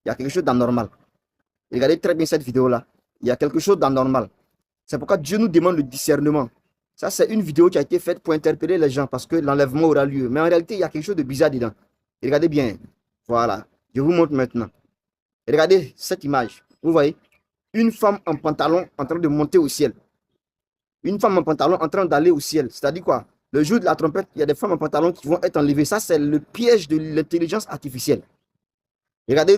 Il y a quelque chose d'anormal. Regardez très bien cette vidéo-là. Il y a quelque chose d'anormal. C'est pourquoi Dieu nous demande le discernement. Ça, c'est une vidéo qui a été faite pour interpeller les gens parce que l'enlèvement aura lieu. Mais en réalité, il y a quelque chose de bizarre dedans. Et regardez bien. Voilà. Je vous montre maintenant. Et regardez cette image. Vous voyez une femme en pantalon en train de monter au ciel. Une femme en pantalon en train d'aller au ciel. C'est-à-dire quoi? Le jour de la trompette, il y a des femmes en pantalon qui vont être enlevées. Ça, c'est le piège de l'intelligence artificielle. Regardez,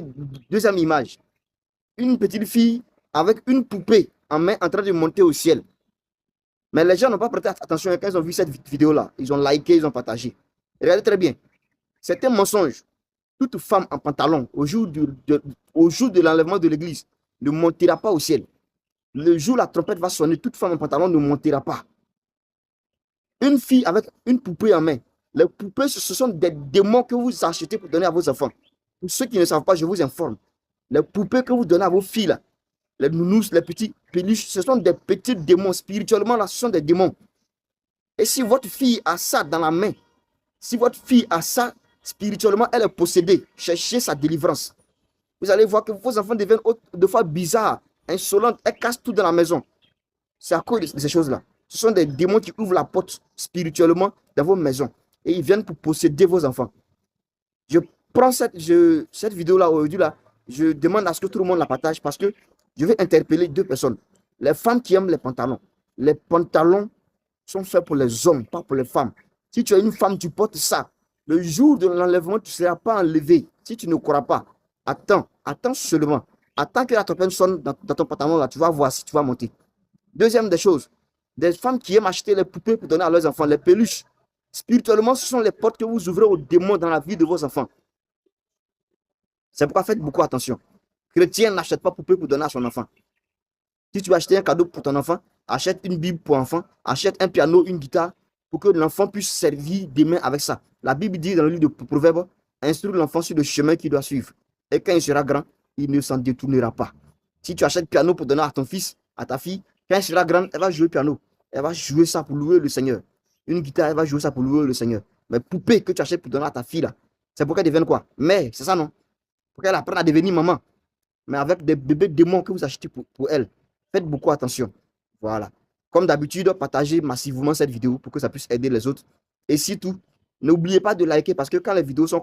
deuxième image. Une petite fille avec une poupée en main en train de monter au ciel. Mais les gens n'ont pas prêté attention quand ils ont vu cette vidéo-là. Ils ont liké, ils ont partagé. Regardez très bien. C'est un mensonge. Toute femme en pantalon, au jour de l'enlèvement de l'église, ne montera pas au ciel. Le jour où la trompette va sonner, toute femme en pantalon ne montera pas. Une fille avec une poupée en main. Les poupées, ce sont des démons que vous achetez pour donner à vos enfants. Pour ceux qui ne savent pas, je vous informe. Les poupées que vous donnez à vos filles, là, les nounous, les petits peluches, ce sont des petits démons. Spirituellement, là, ce sont des démons. Et si votre fille a ça dans la main, si votre fille a ça, spirituellement, elle est possédée. Cherchez sa délivrance. Vous allez voir que vos enfants deviennent de fois bizarres, insolentes. Elles cassent tout dans la maison. C'est à cause de ces choses-là. Ce sont des démons qui ouvrent la porte spirituellement dans vos maisons. Et ils viennent pour posséder vos enfants. Je prends cette vidéo-là aujourd'hui, là, je demande à ce que tout le monde la partage parce que je vais interpeller deux personnes. Les femmes qui aiment les pantalons. Les pantalons sont faits pour les hommes, pas pour les femmes. Si tu es une femme, tu portes ça. Le jour de l'enlèvement, tu ne seras pas enlevé. Si tu ne crois pas, attends seulement. Attends que la trompette sonne dans ton pantalon, là, tu vas voir si tu vas monter. Deuxième des choses, des femmes qui aiment acheter les poupées pour donner à leurs enfants, les peluches. Spirituellement, ce sont les portes que vous ouvrez aux démons dans la vie de vos enfants. C'est pourquoi faites beaucoup attention. Chrétien n'achète pas poupée pour donner à son enfant. Si tu veux acheter un cadeau pour ton enfant, achète une Bible pour enfant, achète un piano, une guitare, pour que l'enfant puisse servir demain avec ça. La Bible dit dans le livre de Proverbes, instruis l'enfant sur le chemin qu'il doit suivre. Et quand il sera grand, il ne s'en détournera pas. Si tu achètes un piano pour donner à ton fils, à ta fille, quand elle sera grande, elle va jouer piano. Elle va jouer ça pour louer le Seigneur. Une guitare, elle va jouer ça pour louer le Seigneur. Mais poupée que tu achètes pour donner à ta fille, là, c'est pour qu'elle devienne quoi? Mais c'est ça, non? Pour qu'elle apprenne à devenir maman. Mais avec des bébés démons que vous achetez pour elle. Faites beaucoup attention. Voilà. Comme d'habitude, partagez massivement cette vidéo pour que ça puisse aider les autres. Et surtout, n'oubliez pas de liker parce que quand les vidéos sont